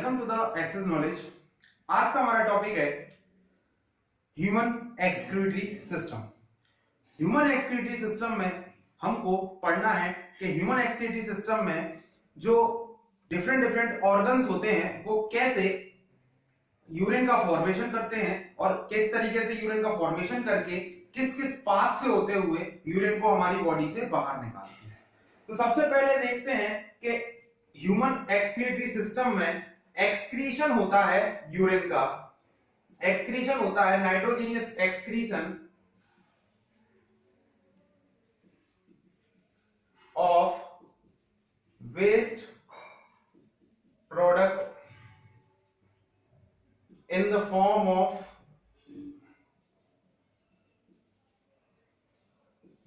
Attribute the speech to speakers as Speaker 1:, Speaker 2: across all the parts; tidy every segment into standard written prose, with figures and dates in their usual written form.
Speaker 1: Welcome to the access knowledge. आज का हमारा टॉपिक है human excretory system. Human excretory system में हमको पढ़ना है कि ह्यूमन एक्सक्रीटरी सिस्टम में जो डिफरेंट ऑर्गन्स होते हैं वो कैसे यूरिन का फॉर्मेशन करते हैं और किस तरीके से यूरिन का फॉर्मेशन करके किस किस पाथ से होते हुए यूरिन को हमारी बॉडी से बाहर निकालते हैं। तो सबसे पहले देखते हैं कि ह्यूमन एक्सक्रीटरी सिस्टम में एक्सक्रीशन होता है यूरिन का। एक्सक्रीशन होता है nitrogenous excretion of waste product in the form of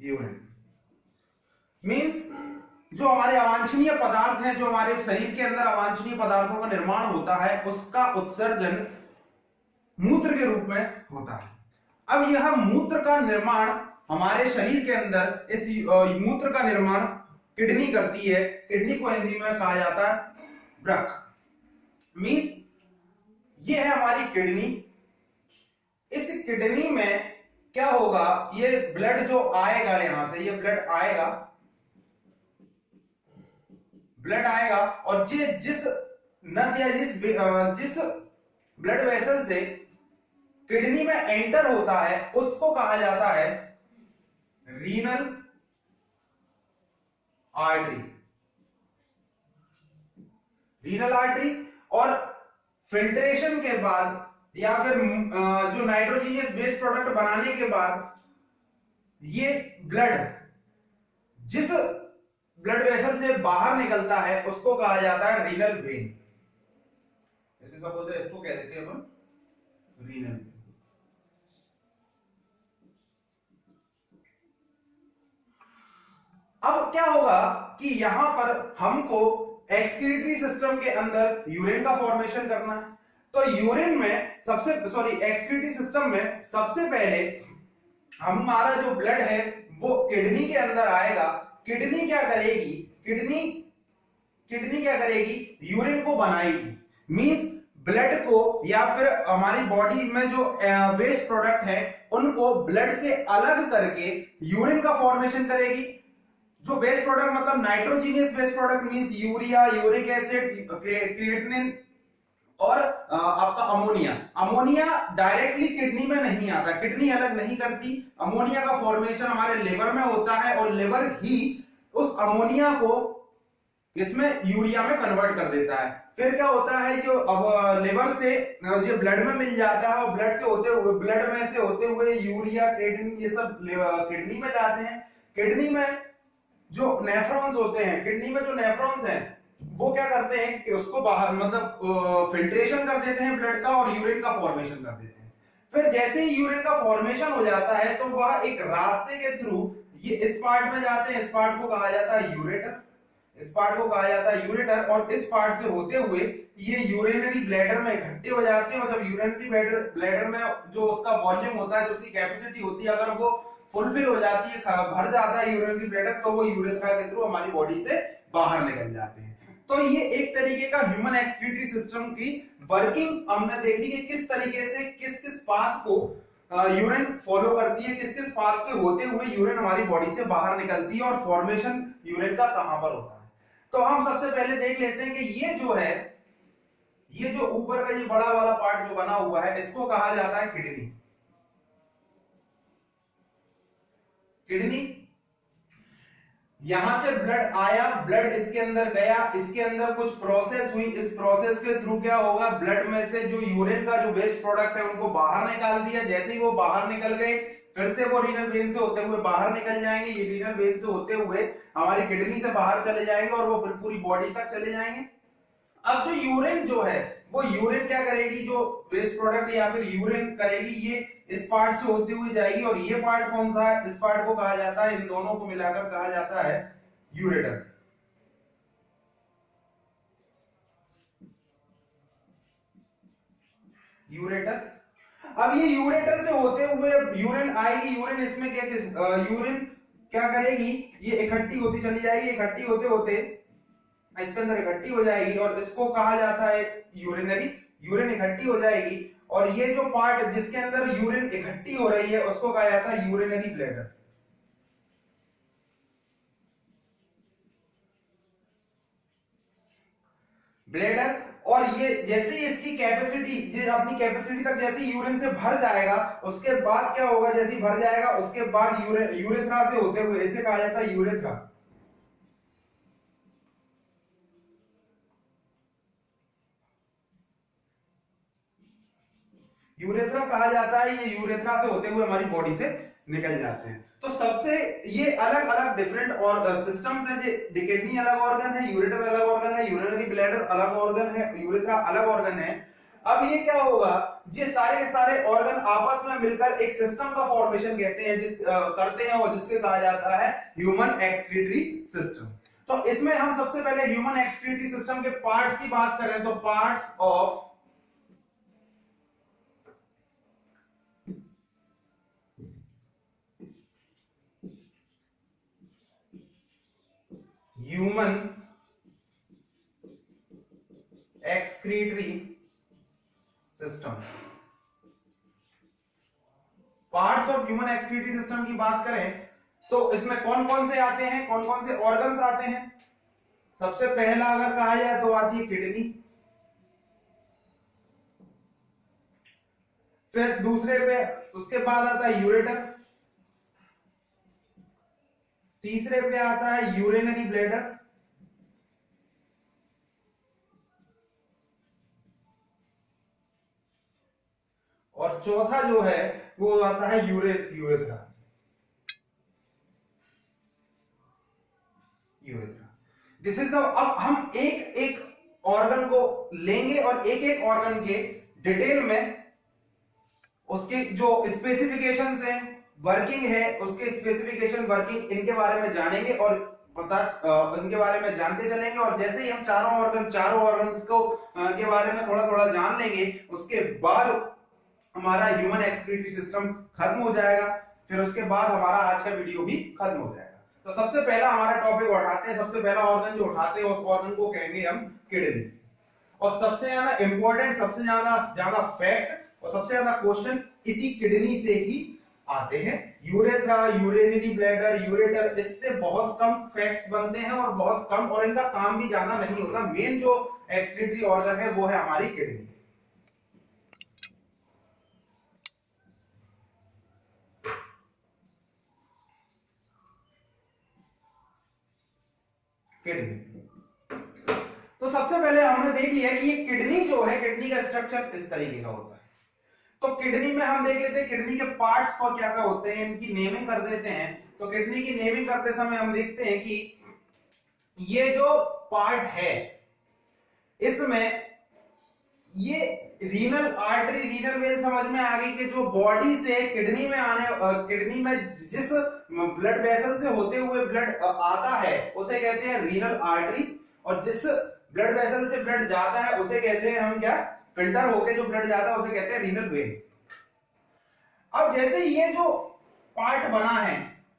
Speaker 1: urine। Means जो हमारे अवांछनीय पदार्थ हैं, जो हमारे शरीर के अंदर अवांछनीय पदार्थों का निर्माण होता है, उसका उत्सर्जन मूत्र के रूप में होता है। अब यह मूत्र का निर्माण हमारे शरीर के अंदर, इस मूत्र का निर्माण किडनी करती है। किडनी को हिंदी में कहा जाता है वृक्क। मीन्स ये है हमारी किडनी। इस किडनी में क्या होगा, ये ब्लड जो आएगा यहां से, ये ब्लड आएगा और जिस नस या जिस ब्लड वेसल से किडनी में एंटर होता है उसको कहा जाता है रीनल आर्टरी। Renal artery. और फिल्ट्रेशन के बाद या फिर जो नाइट्रोजीनियस वेस्ट प्रोडक्ट बनाने के बाद ये ब्लड जिस ब्लड वेसल से बाहर निकलता है उसको कहा जाता है रीनल वेन। जैसे सपोज इसको कह देते हैं अपन रीनल वेन। अब क्या होगा कि यहां पर हमको एक्सक्रीटरी सिस्टम के अंदर यूरिन का फॉर्मेशन करना है। तो यूरिन में एक्सक्रीटरी सिस्टम में सबसे पहले हमारा जो ब्लड है वो किडनी के अंदर आएगा। किडनी क्या करेगी, किडनी क्या करेगी, यूरिन को बनाएगी। मींस ब्लड को या फिर हमारी बॉडी में जो वेस्ट प्रोडक्ट है उनको ब्लड से अलग करके यूरिन का फॉर्मेशन करेगी। जो वेस्ट प्रोडक्ट मतलब nitrogenous waste product means urea, uric acid, creatinine और आपका अमोनिया डायरेक्टली किडनी में नहीं आता, किडनी अलग नहीं करती। अमोनिया का फॉर्मेशन हमारे लिवर में होता है और लिवर ही उस अमोनिया को इसमें यूरिया में कन्वर्ट कर देता है। फिर क्या होता है, जो अब लिवर से जो ब्लड में मिल जाता है और ब्लड में से होते हुए यूरिया, क्रिएटिनिन ये सब किडनी में जाते हैं। किडनी में जो नेफ्रॉन्स होते हैं, किडनी में जो नेफ्रॉन्स हैं वो क्या करते हैं कि उसको बाहर मतलब फिल्ट्रेशन कर देते हैं ब्लड का और यूरिन का फॉर्मेशन कर देते हैं। फिर जैसे ही यूरिन का फॉर्मेशन हो जाता है तो वह एक रास्ते के थ्रू ये इस पार्ट में जाते हैं। इस पार्ट को कहा जाता है यूरेटर। और इस पार्ट से होते हुए ये यूरिनरी ब्लैडर में इकट्ठे हो जाते हैं। और जब यूरिनरी ब्लैडर में जो उसका वॉल्यूम होता है, जो उसकी कैपेसिटी होती है, अगर वो फुलफिल हो जाती है, भर जाता है यूरिनरी ब्लैडर, तो वो यूरेथ्रा के थ्रू हमारी बॉडी से बाहर निकल जाते हैं। तो ये एक तरीके का ह्यूमन एक्सक्रीटरी सिस्टम की वर्किंग हमने देखी कि किस तरीके से किस पाथ को यूरिन फॉलो करती है, किस पाथ से होते हुए यूरिन हमारी बॉडी से बाहर निकलती है और फॉर्मेशन यूरिन का कहां पर होता है। तो हम सबसे पहले देख लेते हैं कि ये जो ऊपर का ये बड़ा वाला पार्ट जो बना हुआ है इसको कहा जाता है किडनी। यहां से ब्लड आया, ब्लड इसके अंदर गया, इसके अंदर कुछ प्रोसेस हुई। इस प्रोसेस के थ्रू क्या होगा, ब्लड में से जो यूरिन का जो वेस्ट प्रोडक्ट है उनको बाहर निकाल दिया। जैसे ही वो बाहर निकल गए फिर से वो रीनल वेन से होते हुए बाहर निकल जाएंगे। ये रीनल वेन से होते हुए हमारी किडनी से बाहर चले जाएंगे और वो फिर पूरी बॉडी तक चले जाएंगे। अब जो यूरिन जो है वो यूरिन क्या करेगी, जो वेस्ट प्रोडक्ट या फिर यूरिन करेगी, ये इस पार्ट से होते हुए जाएगी। और ये पार्ट कौन सा है, इस पार्ट को कहा जाता है, इन दोनों को मिलाकर कहा जाता है यूरेटर। अब ये यूरेटर से होते हुए यूरिन आएगी। यूरिन इसमें यूरिन क्या करेगी, ये इकट्ठी होती चली जाएगी। इकट्ठी होते होते इसके अंदर इकट्ठी हो जाएगी और इसको कहा जाता है यूरिनरी, यूरिन इकट्ठी हो जाएगी और ये जो पार्ट जिसके अंदर यूरिन इकट्ठी हो रही है उसको कहा जाता है यूरिनरी ब्लैडर। ब्लैडर, और ये जैसे ही इसकी कैपेसिटी अपनी कैपेसिटी तक जैसे यूरिन से भर जाएगा उसके बाद क्या होगा, जैसे ही भर जाएगा उसके बाद यूरेथ्रा से होते हुए, इसे कहा जाता है यूरेथ्रा। यूरेथ्रा कहा जाता है, ये यूरेथ्रा से होते हुए हमारी बॉडी से निकल जाते हैं। तो सबसे ये अलग अलग डिफरेंट और सिस्टम्स है, किडनी अलग ऑर्गन है, यूरेटर अलग ऑर्गन है, यूरिनरी ब्लैडर अलग ऑर्गन है, यूरेथ्रा अलग ऑर्गन है। अब ये क्या होगा, ये सारे के सारे ऑर्गन आपस में मिलकर एक सिस्टम का फॉर्मेशन कहते हैं करते हैं और जिसके कहा जाता है ह्यूमन एक्सक्रीटरी सिस्टम। तो इसमें हम सबसे पहले ह्यूमन एक्सक्रीटरी सिस्टम के पार्ट्स की बात करें तो parts of human excretory system. Parts of human excretory system की बात करें तो इसमें कौन कौन से आते हैं, कौन कौन से ऑर्गन्स आते हैं। सबसे पहला अगर कहा जाए तो आती है किडनी, फिर दूसरे पे उसके बाद आता है यूरेटर, तीसरे पे आता है यूरिनरी ब्लैडर, और चौथा जो है वो आता है यूरेथ्रा। दिस इज द, अब हम एक एक ऑर्गन को लेंगे और एक एक ऑर्गन के डिटेल में उसके जो स्पेसिफिकेशंस हैं, वर्किंग है, उसके स्पेसिफिकेशन वर्किंग इनके बारे में जानेंगे और इनके बारे में जानते चलेंगे। और जैसे ही हम चारों ऑर्गन्स को के बारे में थोड़ा थोड़ा जान लेंगे उसके बाद हमारा ह्यूमन एक्सक्रीटरी सिस्टम खत्म हो जाएगा, फिर उसके बाद हमारा आज का वीडियो भी खत्म हो जाएगा। तो सबसे पहला हमारा टॉपिक उठाते हैं, सबसे पहला ऑर्गन जो उठाते हैं उस ऑर्गन को कहेंगे हम किडनी। और सबसे ज्यादा इंपॉर्टेंट, सबसे ज्यादा फैक्ट और सबसे ज्यादा क्वेश्चन इसी किडनी से ही आते हैं। यूरेथ्रा, यूरिनरी ब्लैडर, यूरेटर, इससे बहुत कम फैक्ट्स बनते हैं और बहुत कम, और इनका काम भी ज्यादा नहीं होता। मेन जो एक्सक्रीटरी ऑर्गन है वो है हमारी किडनी। तो सबसे पहले हमने देख लिया कि ये किडनी जो है, किडनी का स्ट्रक्चर इस तरीके का होता है। तो किडनी में हम देख लेते हैं किडनी के पार्ट्स को क्या क्या होते हैं, इनकी नेमिंग कर देते हैं। तो किडनी की नेमिंग करते समय हम देखते हैं कि ये जो पार्ट है इसमें ये रीनल आर्टरी, रीनल वेन समझ में आ गई कि जो बॉडी से किडनी में किडनी में जिस ब्लड वेसल से होते हुए ब्लड आता है उसे कहते हैं रीनल आर्टरी, और जिस ब्लड वेसल से ब्लड जाता है उसे कहते हैं हम क्या, फिल्टर होके जो ब्लड जाता है उसे कहते हैं रीनल वेन। अब जैसे ये जो पार्ट बना है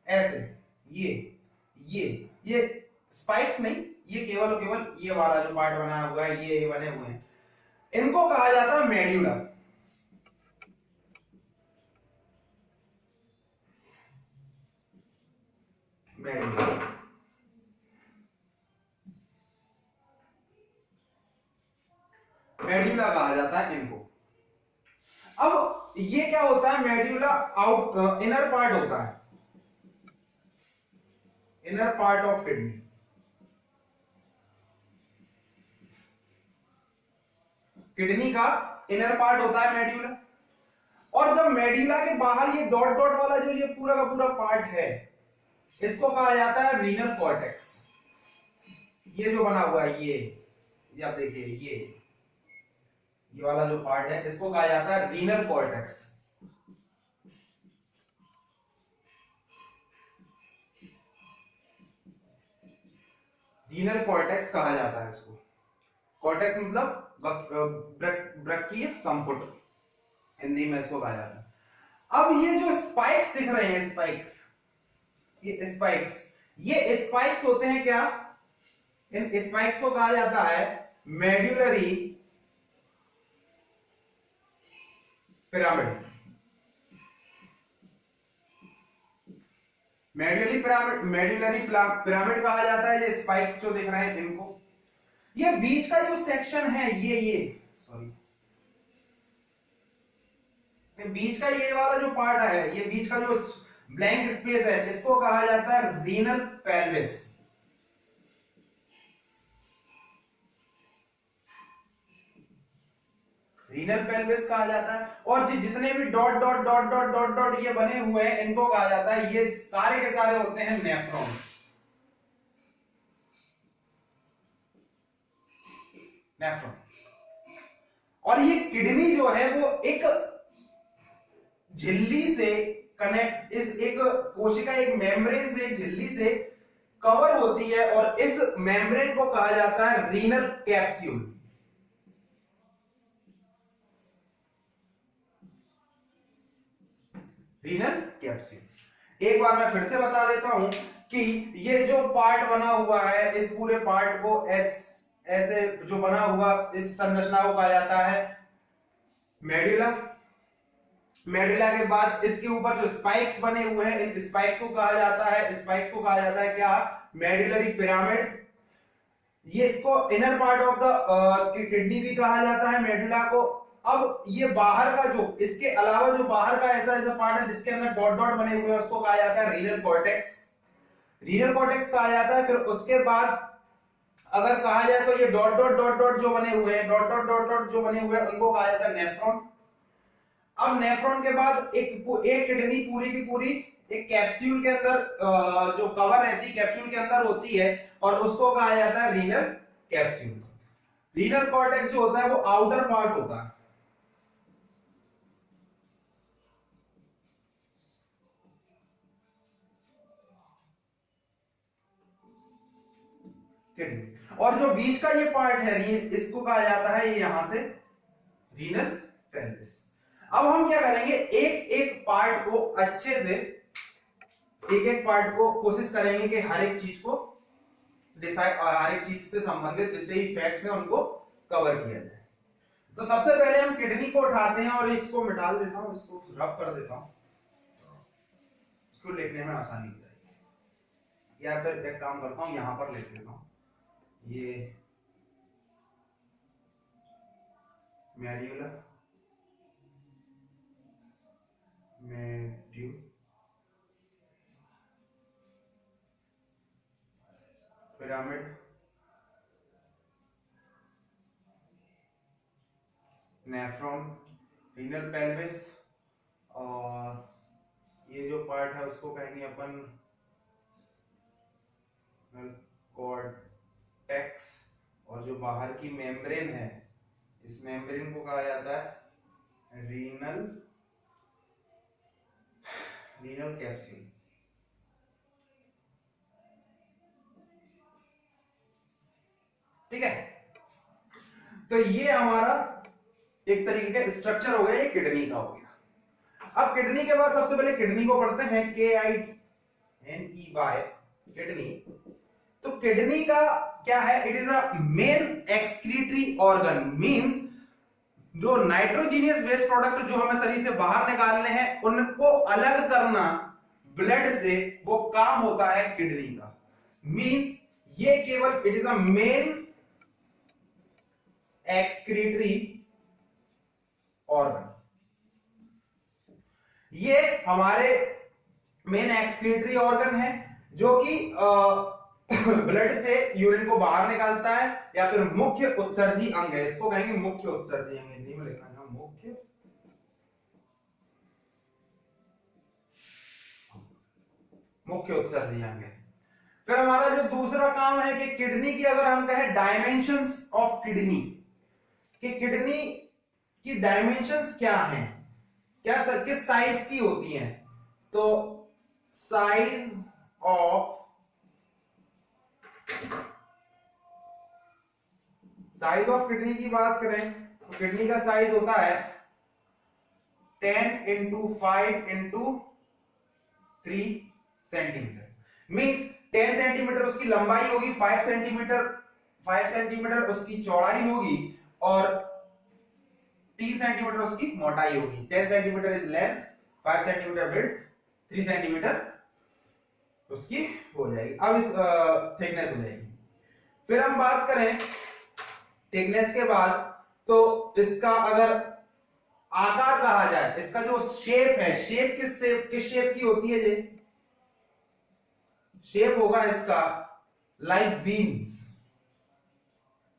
Speaker 1: ऐसे, ये स्पाइक्स नहीं, ये केवल ये वाला जो पार्ट बना हुआ है, ये बने हुए हैं, इनको कहा जाता है मेड्यूला। मेड्यूला कहा जाता है इनको। अब ये क्या होता है, मेड्यूला इनर पार्ट होता है, inner part of kidney. Kidney का इनर पार्ट होता है मेड्यूला। और जब मेड्यूला के बाहर ये डॉट डॉट वाला जो ये पूरा का पूरा पार्ट है इसको कहा जाता है रीनल कॉर्टेक्स। ये जो बना हुआ है ये आप देखिए, ये वाला जो पार्ट है इसको कहा जाता है रीनल कॉर्टेक्स। रीनल कॉर्टेक्स कहा जाता है इसको। कॉर्टेक्स मतलब ब्रकीय संपुट, हिंदी में इसको कहा जाता है। अब ये जो स्पाइक्स दिख रहे हैं, ये स्पाइक्स होते हैं क्या, इन स्पाइक्स को कहा जाता है मेड्यूलरी पिरामिड। मेड्यूलरी पिरामिड कहा जाता है ये स्पाइक्स जो दिख रहे हैं इनको। ये बीच का जो सेक्शन है ये सॉरी बीच का ये वाला जो पार्ट है, ये बीच का जो ब्लैंक स्पेस है, इसको कहा जाता है रीनल पेल्विस। रीनल पेल्विस कहा जाता है। और जितने भी dot dot dot dot dot dot ये बने हुए हैं इनको कहा जाता है, ये सारे के सारे होते हैं नेफ्रॉन। नेफ्रॉन। और ये किडनी जो है वो एक झिल्ली से कनेक्ट, इस एक कोशिका एक मेम्ब्रेन से झिल्ली से कवर होती है और इस मेम्ब्रेन को कहा जाता है रीनल कैप्सूल। Renal capsule. एक बार मैं फिर से बता देता हूं कि ये जो पार्ट बना हुआ है, इस पूरे पार्ट को ऐसे जो बना हुआ इस संरचना को कहा जाता है मेडुला। मेडुला के बाद इसके ऊपर जो स्पाइक्स बने हुए हैं, इन स्पाइक्स को कहा जाता है क्या? Medullary pyramid. ये इसको inner part of the kidney भी कहा जाता है मेडुला को। अब ये बाहर का जो, इसके अलावा जो बाहर का ऐसा जो पार्ट है जिसके अंदर डॉट डॉट बने हुए हैं उसको कहा जाता है रीनल कॉर्टेक्स। रीनल कॉर्टेक्स कहा जाता है। फिर उसके बाद अगर कहा जाए तो ये डॉट डॉट डॉट डॉट जो बने हुए हैं, डॉट डॉट डॉट डॉट जो बने हुए हैं उनको कहा जाता है नेफ्रॉन। अब नेफ्रॉन के बाद एक किडनी पूरी की पूरी एक कैप्सूल के अंदर जो कवर रहती है कैप्सूल के अंदर होती है और उसको कहा जाता है रीनल कैप्सूल। रीनल कॉर्टेक्स जो होता है वो आउटर पार्ट होता है। और जो बीच का ये पार्ट है इसको कहा जाता है ये यहां से रीनल पेल्विस। अब हम क्या करेंगे, एक एक पार्ट को अच्छे से, एक एक पार्ट को कोशिश करेंगे कि हर एक चीज को डिसाइड, हर एक चीज से संबंधित जितने ही फैक्ट्स हैं उनको कवर किया जाए। तो सबसे पहले हम किडनी को उठाते हैं और इसको मिटा देता हूं, इसको रब कर देता हूं, इसको लिखने में आसानी हो जाएगी। या फिर एक काम करता हूं, यहां पर लिख देता हूं, ये medulla pyramid nephron renal pelvis, और ये जो पार्ट है उसको कहेंगे अपन कॉर्टेक्स, और जो बाहर की मेम्ब्रेन है इस मेम्ब्रेन को कहा जाता है रीनल कैप्सूल। ठीक है, तो ये हमारा एक तरीके का स्ट्रक्चर हो गया, ये किडनी का हो गया। अब किडनी के बाद सबसे पहले किडनी को पढ़ते हैं, KIDNEY किडनी। तो किडनी का क्या है, it is a main excretory organ, means जो नाइट्रोजीनियस वेस्ट प्रोडक्ट जो हमें शरीर से बाहर निकालने हैं उनको अलग करना ब्लड से, वो काम होता है किडनी का। मींस ये केवल it is a main excretory organ, ये हमारे मेन एक्सक्रीटरी ऑर्गन है जो कि ब्लड से यूरिन को बाहर निकालता है, या फिर मुख्य उत्सर्जी अंग है, इसको कहेंगे मुख्य उत्सर्जी अंग, हिंदी में लिखना है मुख्य उत्सर्जी अंग है। फिर हमारा जो दूसरा काम है कि किडनी की अगर हम कहें डायमेंशंस ऑफ किडनी, कि किडनी की डायमेंशंस क्या हैं, क्या किस साइज की होती हैं, तो साइज ऑफ किडनी की बात करें तो किडनी का साइज होता है 10 × 5 × 3 सेंटीमीटर। मींस 10 सेंटीमीटर उसकी लंबाई होगी, 5 सेंटीमीटर उसकी चौड़ाई होगी और 3 सेंटीमीटर उसकी मोटाई होगी। 10 centimetre is length, 5 centimetre width, 3 centimetre उसकी हो जाएगी। अब इस थिकनेस हो जाएगी। फिर हम बात करें थिकनेस के बाद, तो इसका अगर आकार कहा जाए, इसका जो शेप है, शेप किस शेप की होती है? ये शेप होगा इसका लाइक बीन्स।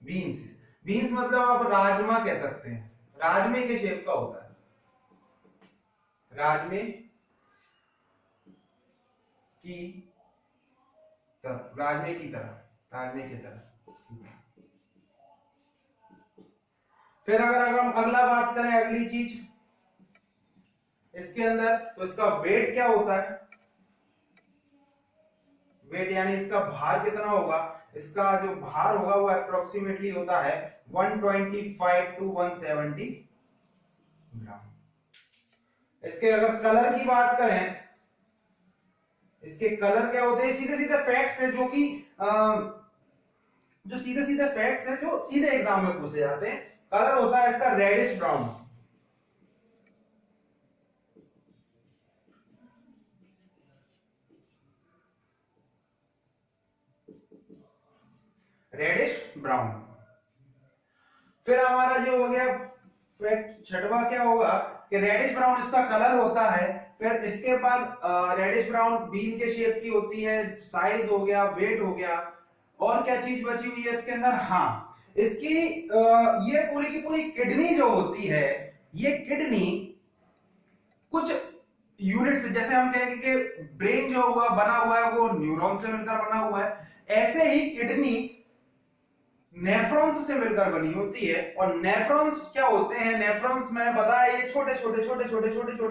Speaker 1: बीन्स मतलब आप राजमा कह सकते हैं, राजमे के शेप का होता है, राजमे की तरह, राजमे की तरह। फिर अगर हम अगला बात करें, अगली चीज इसके अंदर, तो इसका वेट क्या होता है? वेट यानी इसका भार कितना होगा? इसका जो भार होगा वो अप्रोक्सीमेटली होता है 125 टू 170 ग्राम। इसके अगर कलर की बात करें, इसके कलर क्या होते हैं? सीधे सीधे फैक्ट्स है जो सीधे फैक्ट्स है जो सीधे एग्जाम में पूछे जाते हैं। कलर होता है इसका रेडिश ब्राउन। Reddish brown. फिर हमारा जो हो गया फैक्ट छठवा क्या होगा कि रेडिश ब्राउन इसका कलर होता है। फिर इसके बाद रेडिश ब्राउन बीन के शेप की होती है, साइज हो गया, वेट हो गया, और क्या चीज बची हुई है इसके अंदर? हाँ, इसकी ये पूरी की पूरी किडनी जो होती है, ये किडनी कुछ यूनिट से, जैसे हम कहेंगे कि ब्रेन जो हुआ बना हुआ है वो न्यूरॉन से मिलकर बना हुआ है, ऐसे ही किडनी नेफ्रॉन्स से मिलकर बनी होती है। और नेफ्रॉन्स क्या होते हैं? नेफ्रॉन्स मैंने बताया ये छोटे छोटे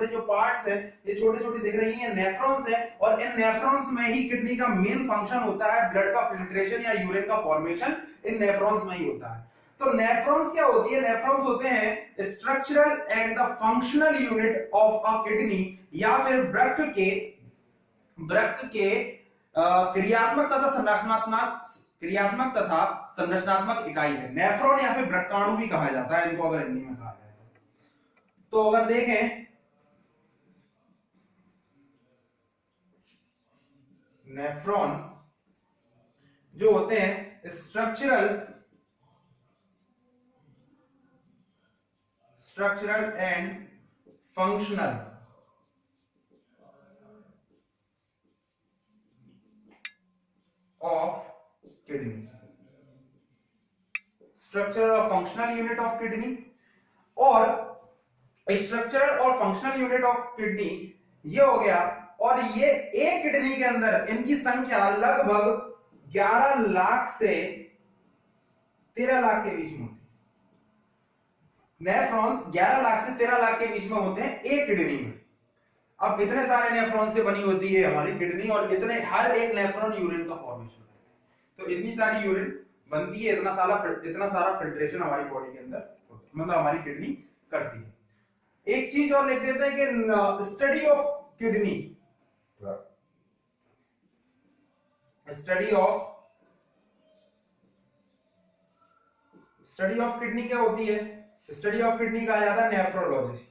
Speaker 1: जो पार्ट्स हैं, ये छोटे छोटे दिख रही हैं, नेफ्रॉन्स है। और इन नेफ्रॉन्स में ही किडनी का मेन फंक्शन होता है, ब्लड का फिल्ट्रेशन या यूरिन का फॉर्मेशन इन नेफ्रॉन्स में ही होता है। तो नेफ्रॉन्स क्या होती है? नेफ्रॉन्स होते हैं structural and the functional unit of a kidney, या फिर वृक्क के क्रियात्मक तथा संरचनात्मक इकाई है। नेफ्रॉन या फिर वृक्काणु भी कहा जाता है इनको, अगर हिंदी में कहा जाए तो अगर देखें नेफ्रॉन जो होते हैं structural and functional of kidney, structural और फंक्शनल यूनिट ऑफ किडनी। और स्ट्रक्चरल और फंक्शनल यूनिट ऑफ किडनी ये हो गया। और ये एक किडनी के अंदर इनकी संख्या लगभग 11 लाख से 13 लाख के बीच में होती है। नेफ्रॉन्स 11 लाख से 13 लाख के बीच में होते हैं एक किडनी में। अब इतने सारे नेफ्रॉन से बनी होती है हमारी किडनी, और इतने हर एक नेफ्रॉन यूरिन का फॉर्मेशन करते हैं। तो इतनी सारी यूरिन बनती है, इतना सारा फिल्ट्रेशन हमारी बॉडी के अंदर मतलब हमारी किडनी करती है। एक चीज और लिख देते हैं कि study of kidney, study of kidney क्या होती है? स्टडी ऑफ किडनी कहा जाता है नेफ्रोलॉजी।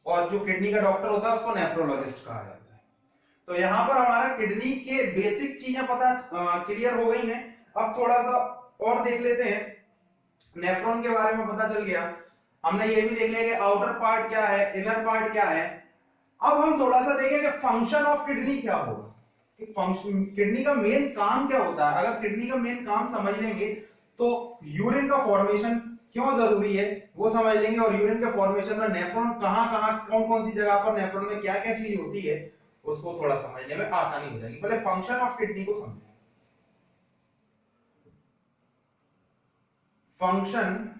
Speaker 1: और जो किडनी का डॉक्टर होता है उसको नेफ्रोलॉजिस्ट कहा जाता है। तो यहां पर हमारा किडनी के बेसिक चीजें क्लियर हो गई हैं। अब थोड़ा सा और देख लेते हैं। नेफ्रॉन के बारे में पता चल गया, हमने ये भी देख लिया कि आउटर पार्ट क्या है, इनर पार्ट क्या है। अब हम थोड़ा सा देखें कि फंक्शन ऑफ किडनी क्या होगा, कि फंक्शन किडनी का मेन काम क्या होता है। अगर किडनी का मेन काम समझ लेंगे तो यूरिन का फॉर्मेशन क्यों जरूरी है वो समझ लेंगे, और यूरिन के फॉर्मेशन में नेफ्रॉन कहां कौन कौन सी जगह पर नेफ्रॉन में क्या क्या चीज होती है उसको थोड़ा समझने में आसानी हो जाएगी। पहले फंक्शन ऑफ किडनी को समझें। फंक्शन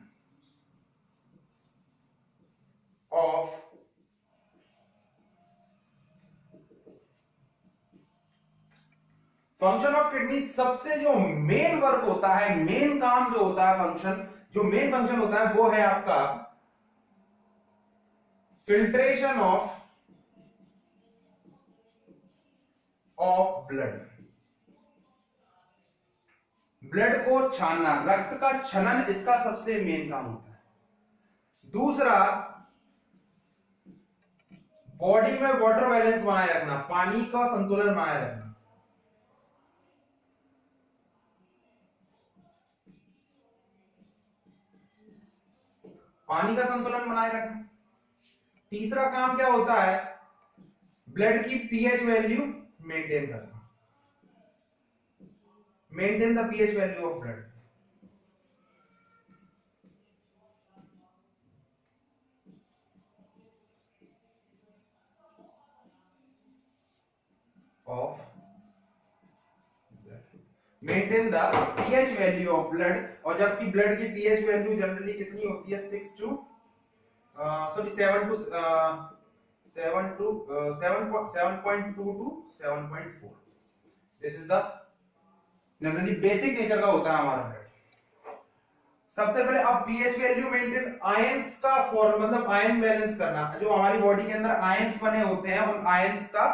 Speaker 1: ऑफ किडनी सबसे जो मेन वर्क होता है, मेन काम जो होता है, जो मेन फंक्शन होता है वो है आपका filtration of of blood, blood को छानना, रक्त का छनन इसका सबसे मेन काम होता है। दूसरा, बॉडी में वाटर बैलेंस बनाए रखना, पानी का संतुलन बनाए रखना। पानी का संतुलन बनाए रखना। तीसरा काम क्या होता है, ब्लड की पीएच वैल्यू मेंटेन करना, maintain the pH value of blood. Of maintain the pH value of blood. और जबकि ब्लड की पीएच वैल्यू जनरली कितनी होती है, 6 to 7 to 7.2 to 7.4। This is the generally basic nature का होता है हमारा ब्लड। सबसे पहले अब पीएच वैल्यू मेंटेन, आयंस का फॉर्म मतलब आयन बैलेंस करना, जो हमारी बॉडी के अंदर आयंस बने होते हैं उन आयंस का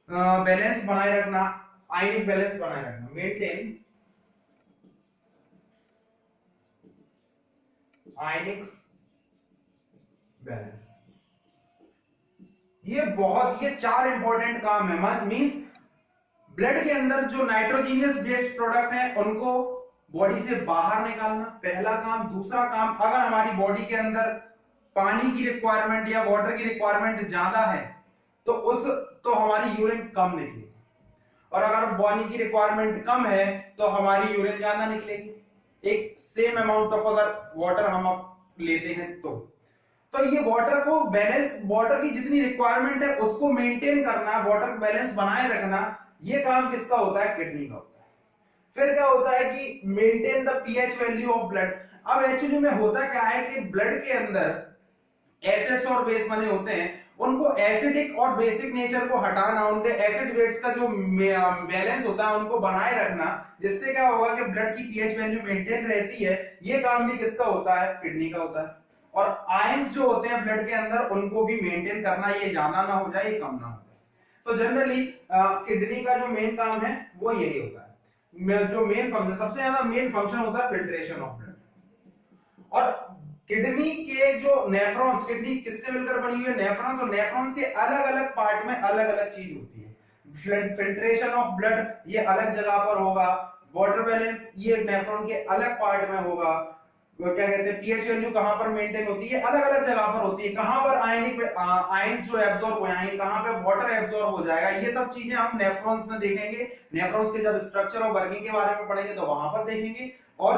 Speaker 1: बैलेंस बनाए रखना, आयनिक बैलेंस बनाए रखना, मेंटेन आयनिक बैलेंस। ये 4 इंपॉर्टेंट काम है। मींस ब्लड के अंदर जो नाइट्रोजीनियस बेस्ड प्रोडक्ट है उनको बॉडी से बाहर निकालना, पहला काम। दूसरा काम, अगर हमारी बॉडी के अंदर पानी की रिक्वायरमेंट या वाटर की रिक्वायरमेंट ज्यादा है तो हमारी यूरिन कम निकलेगी, और अगर पानी की रिक्वायरमेंट कम है तो हमारी यूरिन ज्यादा निकलेगी। एक सेम अमाउंट ऑफ अगर वाटर हम लेते हैं तो ये वाटर को बैलेंस, वाटर की जितनी रिक्वायरमेंट है उसको मेंटेन करना, वाटर बैलेंस बनाए रखना, ये काम किसका होता है, किडनी का होता है। फिर क्या होता है कि maintain the pH value of blood. अब एक्चुअली में होता क्या है कि ब्लड के अंदर एसिड्स और बेस बने होते हैं, उनको एसिडिक और बेसिक नेचर को हटाना, उनके एसिड बेस का जो बैलेंस होता है उनको बनाए रखना, जिससे क्या होगा कि ब्लड की पीएच वैल्यू मेंटेन रहती है। ये काम भी किसका होता है, किडनी का होता है। और आयंस जो होते हैं ब्लड के अंदर उनको भी मेंटेन करना, ये ज्यादा ना हो जाए, ये कम ना हो जाए। तो जनरली किडनी का जो मेन काम है वो यही होता है। जो मेन फंक्शन, सबसे ज्यादा मेन फंक्शन होता है फिल्ट्रेशन ऑफ ब्लड। और किडनी के जो नेफ्रॉन्स, किडनी किससे मिलकर बनी हुई है, नेफ्रॉन्स, और नेफ्रॉन्स के अलग अलग पार्ट में अलग अलग चीज होती है। फिल्ट्रेशन ऑफ ब्लड ये अलग जगह पर होगा, वाटर बैलेंस ये नेफ्रॉन के अलग पार्ट में होगा, वो क्या कहते हैं, पीएच वैल्यू कहां पर मेंटेन होती है, अलग अलग जगह पर होती है। कहां पर आयनिक आयंस जो एब्जॉर्ब हो जाएंगे, कहां पे वाटर एब्जॉर्ब हो जाएगा, ये सब चीजें हम नेफ्रॉन्स में देखेंगे। नेफ्रॉन्स के जब स्ट्रक्चर और वर्किंग के बारे में पढ़ेंगे तो वहां पर देखेंगे। और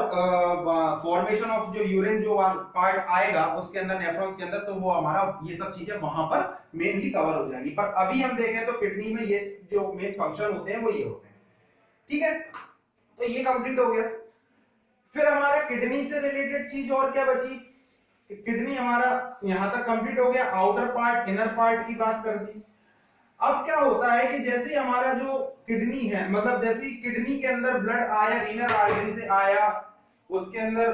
Speaker 1: फॉर्मेशन ऑफ जो यूरिन जो पार्ट आएगा उसके अंदर, नेफ्रॉन्स के अंदर, तो वो हमारा ये सब चीजें वहां पर मेनली कवर हो जाएंगी। पर अभी हम देखें तो किडनी में ये जो मेन फंक्शन होते हैं वो ये होते हैं। ठीक है, तो ये कंप्लीट हो गया। फिर हमारा किडनी से रिलेटेड चीज और क्या बची, किडनी हमारा यहां तक कंप्लीट हो गया। आउटर पार्ट, इनर पार्ट की बात कर दी। अब क्या होता है कि जैसे हमारा जो किडनी है, मतलब जैसे किडनी के अंदर ब्लड आया, रीनल आर्टरी से आया, उसके अंदर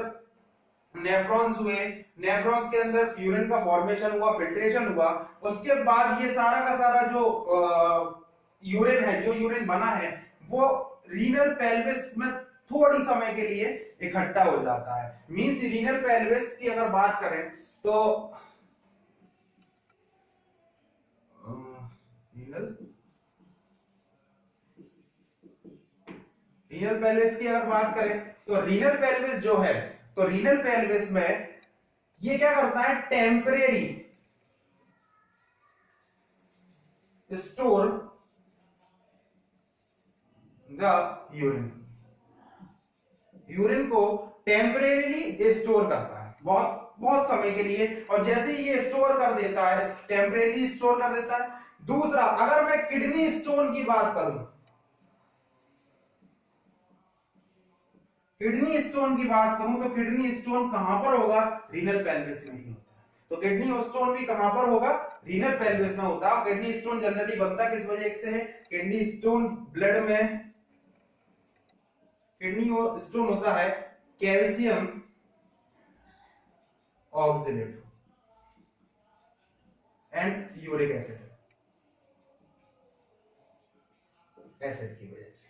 Speaker 1: नेफ्रॉन्स हुए, नेफ्रॉन्स के अंदर यूरिन का फॉर्मेशन हुआ, फिल्ट्रेशन हुआ, उसके बाद ये सारा का सारा जो यूरिन है, जो यूरिन बना है, वो रीनल पेल्विस में थोड़ी समय के लिए इकट्ठा हो जाता है। मींस रीनल पेल्विस की अगर बात करें तो रीनल पेल्विस की अगर बात करें तो रीनल पेल्विस जो है, तो रीनल पेल्विस में ये क्या करता है, temporary store the urine, urine को टेम्परेरीली स्टोर करता है बहुत बहुत समय के लिए। और जैसे ही ये स्टोर कर देता है, टेम्परेरीली स्टोर कर देता है। दूसरा, अगर मैं किडनी स्टोन की बात करूं, किडनी स्टोन की बात करूं तो किडनी स्टोन कहां पर होगा, रीनल पेल्विस में ही होता है। तो किडनी स्टोन भी कहां पर होगा, रीनल पेल्विस में होता है। किडनी स्टोन जनरली बनता किस वजह से है, किडनी स्टोन ब्लड में, किडनी स्टोन होता है calcium oxalate and uric acid. Acid की वजह से,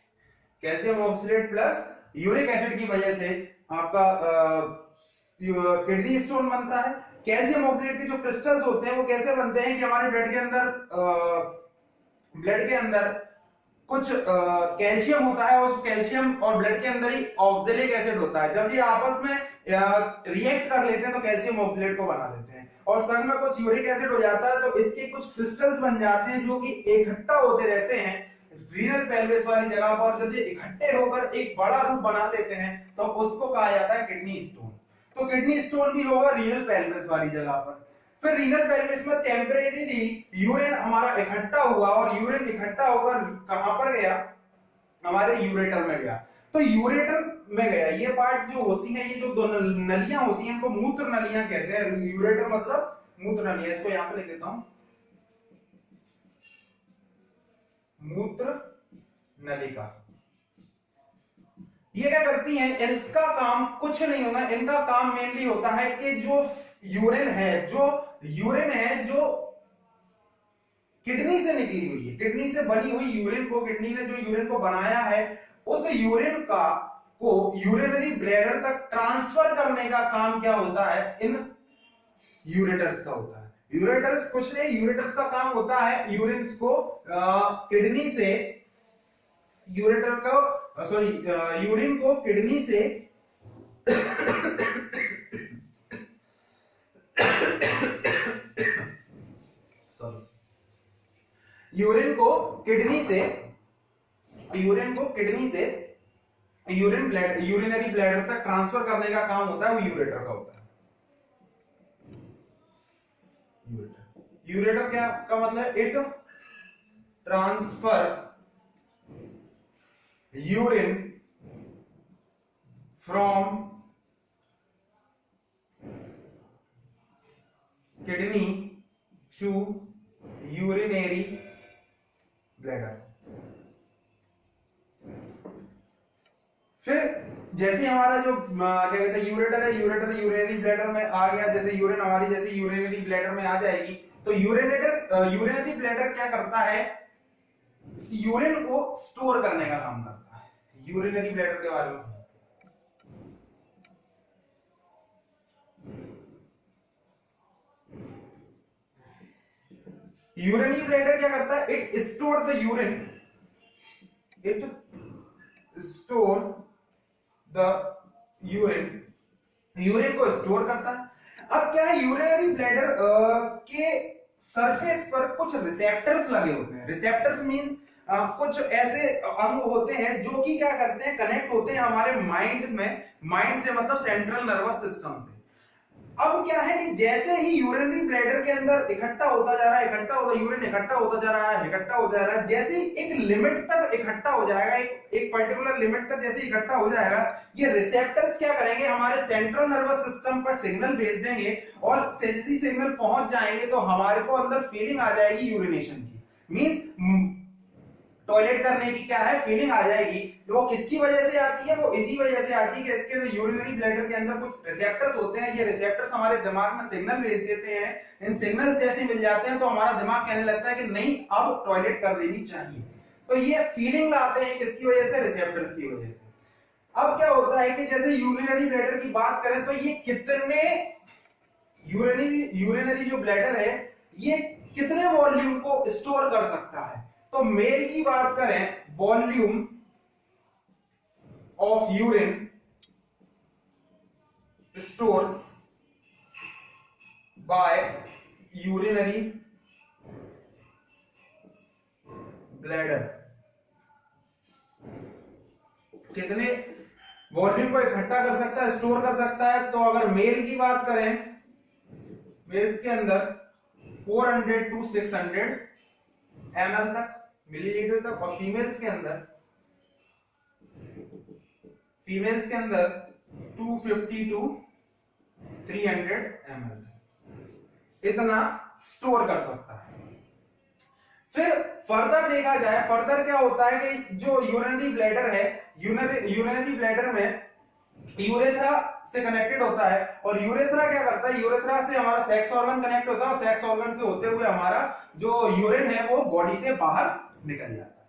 Speaker 1: calcium oxalate plus uric acid की वजह से आपका किडनी स्टोन बनता है। कैल्शियम ऑक्सलेट के जो क्रिस्टल्स होते हैं वो कैसे बनते हैं कि हमारे ब्लड के अंदर कुछ कैल्शियम होता है, और उस कैल्शियम और ब्लड के अंदर ही ऑक्सैलिक एसिड होता है। जब ये आपस में रिएक्ट कर लेते हैं तो कैल्शियम ऑक्सलेट को बना देते हैं, और संग में कुछ यूरिक एसिड हो जाता है तो इसके कुछ क्रिस्टल्स बन जाते हैं जो कि इकट्ठा होते रहते हैं रीनल पेल्विस वाली जगह पर। जब ये इकट्ठे होकर एक बड़ा रूप बना लेते हैं तो उसको कहा जाता है किडनी स्टोन। तो किडनी स्टोन भी होगा रीनल पेल्विस वाली जगह पर। फिर रीनल पेल्विस में टेम्परेरीली यूरिन हमारा इकट्ठा हुआ, और यूरिन इकट्ठा होकर कहां पर गया, हमारे यूरेटर में गया। तो यूरेटर में गया, ये पार्ट जो होती है, ये जो दो नलियां होती हैं इनको मूत्र नलियां कहते हैं। यूरेटर मतलब मूत्र नलियां, इसको यहां पे लिख देता हूं, मूत्र नलिका। ये क्या करती हैं, इसका काम कुछ नहीं होना, इनका काम मेनली होता है कि जो यूरिन है जो किडनी से निकली हुई है, किडनी से बनी हुई यूरिन को, किडनी ने जो यूरिन को बनाया है, उस यूरिन को यूरिनरी ब्लैडर तक ट्रांसफर करने का काम क्या होता है, इन यूरेटर्स का होता है। यूरेटर्स कुछ नहीं, यूरेटर्स का काम होता है यूरिन को किडनी से, यूरिन को किडनी से यूरिन को किडनी से यूरिनरी ब्लैडर तक ट्रांसफर करने का काम होता है, वो यूरेटर का होता है। यूरेटर क्या का मतलब, it transfer urine from kidney to urinary bladder. फिर जैसे हमारा जो क्या कहते हैं यूरेटर है, यूरेटर यूरिनरी ब्लैडर में आ गया, जैसे यूरिन हमारी जैसे यूरिनरी ब्लैडर में आ जाएगी, तो यूरिनरी ब्लैडर क्या करता है, यूरिन को स्टोर करने का काम करता है। यूरिनरी ब्लैडर के बारे में यूरिनरी ब्लैडर क्या करता है, इट स्टोर द यूरिन को स्टोर करता है। अब क्या है, यूरिनरी ब्लैडर के सरफेस पर कुछ रिसेप्टर्स लगे होते हैं। रिसेप्टर्स मींस कुछ ऐसे अंग होते हैं जो कि क्या करते हैं, कनेक्ट होते हैं हमारे माइंड में, माइंड से मतलब सेंट्रल नर्वस सिस्टम से। अब क्या है कि जैसे ही यूरिनरी ब्लैडर के अंदर इकट्ठा होता जा रहा है, यूरिन इकट्ठा होता जा रहा है, जैसे ही एक लिमिट तक इकट्ठा हो जाएगा, एक पर्टिकुलर लिमिट तक जैसे इकट्ठा हो जाएगा, ये रिसेप्टर्स क्या करेंगे, हमारे सेंट्रल नर्वस सिस्टम पर सिग्नल भेज देंगे, और जैसे सिग्नल पहुंच जाएंगे तो हमारे को अंदर फीलिंग आ जाएगी यूरिनेशन की, मींस टॉयलेट करने की क्या है, फीलिंग आ जाएगी। तो वो किसकी वजह से आती है, वो इसी वजह से आती है कि इसके अंदर यूरिनरी ब्लैडर के अंदर कुछ रिसेप्टर्स होते हैं। ये रिसेप्टर्स हमारे दिमाग में सिग्नल भेज देते हैं, इन सिग्नल्स जैसे मिल जाते हैं तो हमारा दिमाग कहने लगता है कि नहीं अब टॉयलेट कर देनी चाहिए। तो ये फीलिंग लाते हैं किसकी वजह से, रिसेप्टर्स की वजह से। अब क्या होता है कि जैसे यूरिनरी ब्लैडर की बात करें तो ये कितने यूरिनरी जो ब्लैडर है ये कितने वॉल्यूम को स्टोर कर सकता है। तो मेल की बात करें, volume of urine store bye urinary bladder, कितने वॉल्यूम को इकट्ठा कर सकता है, स्टोर कर सकता है। तो अगर मेल की बात करें, मेल्स के अंदर 400 to 600 ml तक, मिलीलीटर तक, और फीमेल्स के अंदर 250 to 300 ml इतना स्टोर कर सकता है। फिर फर्दर देखा जाए, फर्दर क्या होता है कि जो यूरिनरी ब्लैडर है, यूरिनरी ब्लैडर में यूरेथ्रा से कनेक्टेड होता है, और यूरेथ्रा क्या करता है, यूरेथ्रा से हमारा सेक्स ऑर्गन कनेक्ट होता है, और सेक्स ऑर्गन से होते हुए हमारा जो यूरिन है वो बॉडी से बाहर निकल जाता है।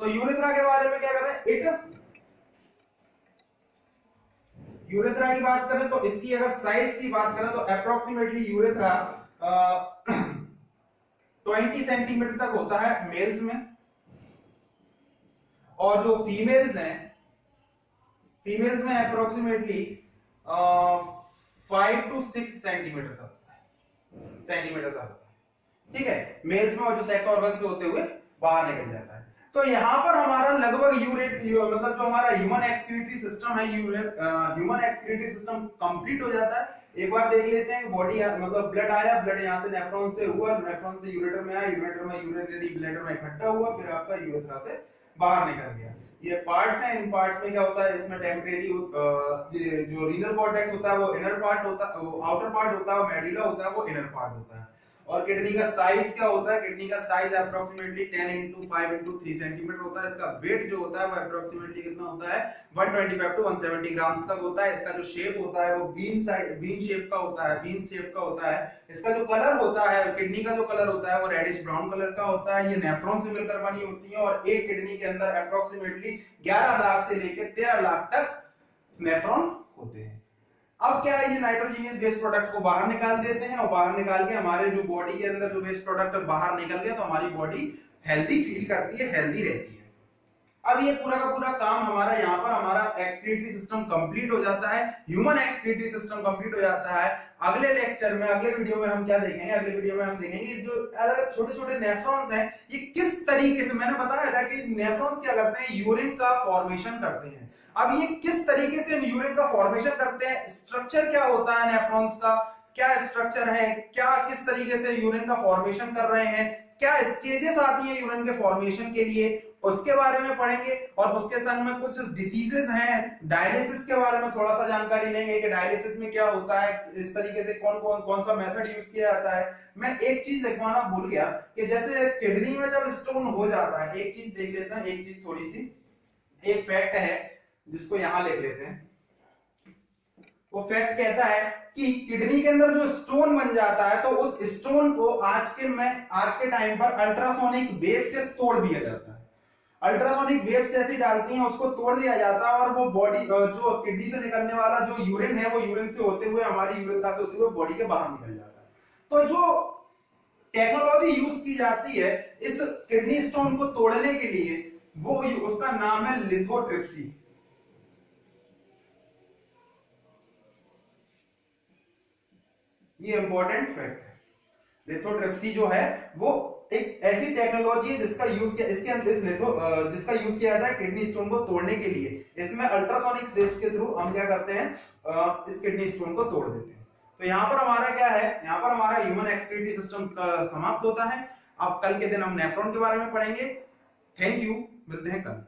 Speaker 1: तो यूरेथ्रा के बारे में क्या कर रहे हैं, इट यूरेथ्रा की बात करें तो इसकी अगर साइज की बात करें तो अप्रोक्सीमेटली यूरेथ्रा 20 सेंटीमीटर तक होता है मेल्स में, और जो फीमेल्स हैं, फीमेल्स में अप्रोक्सीमेटली 5 to 6 सेंटीमीटर तक होता है, ठीक है, मेल्स में, और जो सेक्स ऑर्गन से होते हुए बाहर निकल जाता है। तो यहाँ पर हमारा लगभग मतलब जो हमारा ह्यूमन एक्सक्रीटरी सिस्टम है, ह्यूमन एक्सक्रीटरी सिस्टम कंप्लीट हो जाता है। एक बार देख लेते हैं बॉडी, मतलब ब्लड आया, ब्लड यहाँ से नेफ्रॉन से हुआ, नेफ्रॉन से यूरेटर में आया, यूरेटर में यूरिनरी ब्लैडर में इकट्ठा हुआ, फिर आपका यूरेथ्रा से बाहर निकल गया। ये पार्ट्स हैं, इन पार्ट्स में क्या होता है, इसमें टेम्परेरी जो रीनल कॉर्टेक्स होता है वो इनर पार्ट होता है, वो आउटर पार्ट होता है, मेडुला होता है वो इनर पार्ट होता है। और किडनी का साइज क्या होता है, किडनी का साइज अप्रोक्सीमेटली 10 × 5 × 3 सेंटीमीटर होता है। इसका वेट जो होता है वो अप्रोक्सीमेटली कितना होता है, 125 to 170 ग्राम्स तक होता है। इसका जो शेप होता है वो बीन शेप का होता है, बीन शेप का होता है। इसका जो कलर होता है, किडनी का जो कलर होता है वो रेडिश ब्राउन कलर का होता है। ये नेफ्रॉन से मिलकर बनी होती है, और एक किडनी के अंदर अप्रोक्सीमेटली 11 लाख से लेकर 13 लाख तक नेफ्रॉन होते हैं। अब क्या है, ये नाइट्रोजीनियस वेस्ट प्रोडक्ट को बाहर निकाल देते हैं, और बाहर निकाल के हमारे जो बॉडी के अंदर जो वेस्ट प्रोडक्ट बाहर निकल गया तो हमारी बॉडी हेल्दी फील करती है, हेल्दी रहती है। अब ये पूरा का पूरा काम हमारा यहाँ पर हमारा एक्सक्रीटरी सिस्टम कंप्लीट हो जाता है, ह्यूमन एक्सक्रीटरी सिस्टम कंप्लीट हो जाता है। अगले लेक्चर में, अगले वीडियो में हम क्या देखेंगे, अगले वीडियो में हम देखेंगे जो छोटे छोटे नेफ्रॉन्स हैं ये किस तरीके से, मैंने बताया था कि नेफ्रॉन्स क्या करते हैं, यूरिन का फॉर्मेशन करते हैं। अब ये किस तरीके से यूरिन का फॉर्मेशन करते हैं, स्ट्रक्चर क्या होता है नेफ्रॉन्स का, क्या स्ट्रक्चर है, क्या किस तरीके से यूरिन का फॉर्मेशन कर रहे हैं, क्या स्टेजेस आती है यूरिन के फॉर्मेशन के लिए, उसके बारे में पढ़ेंगे। और उसके संग में कुछ डिसीजेस हैं, डायलिसिस के बारे में थोड़ा सा जानकारी लेंगे कि डायलिसिस में क्या होता है, इस तरीके से कौन सा मेथड यूज किया जाता है। मैं एक चीज लिखवाना भूल गया कि जैसे किडनी में जब स्टोन हो जाता है, एक चीज देख लेते हैं, एक चीज थोड़ी सी, एक फैक्ट है जिसको यहां लिख लेते हैं। वो फैक्ट कहता है कि किडनी के अंदर जो स्टोन बन जाता है तो उस स्टोन को आज के टाइम पर अल्ट्रासोनिक वेव से तोड़ दिया जाता है। अल्ट्रासोनिक वेव जैसी डालती हैं उसको तोड़ दिया जाता है, और वो बॉडी जो किडनी से निकलने वाला जो यूरिन है वो यूरिन से होते हुए हमारी यूरेथ्रा से होते हुए बॉडी के बाहर निकल जाता है। तो जो टेक्नोलॉजी यूज की जाती है इस किडनी स्टोन को तोड़ने के लिए, वो उसका नाम है लिथोट्रिप्सी। ये इंपॉर्टेंट फैक्ट है। लिथोट्रिप्सी जो है वो एक ऐसी टेक्नोलॉजी है जिसका यूज किया जिसका यूज किया जाता है किडनी स्टोन को तोड़ने के लिए। इसमें अल्ट्रासोनिक वेव्स के थ्रू हम क्या करते हैं, इस किडनी स्टोन को तोड़ देते हैं। तो यहाँ पर हमारा क्या है, यहाँ पर हमारा ह्यूमन एक्सक्रीटरी सिस्टम समाप्त होता है। अब कल के दिन हम नेफ्रॉन के बारे में पढ़ेंगे। थैंक यू, मिलते हैं कल।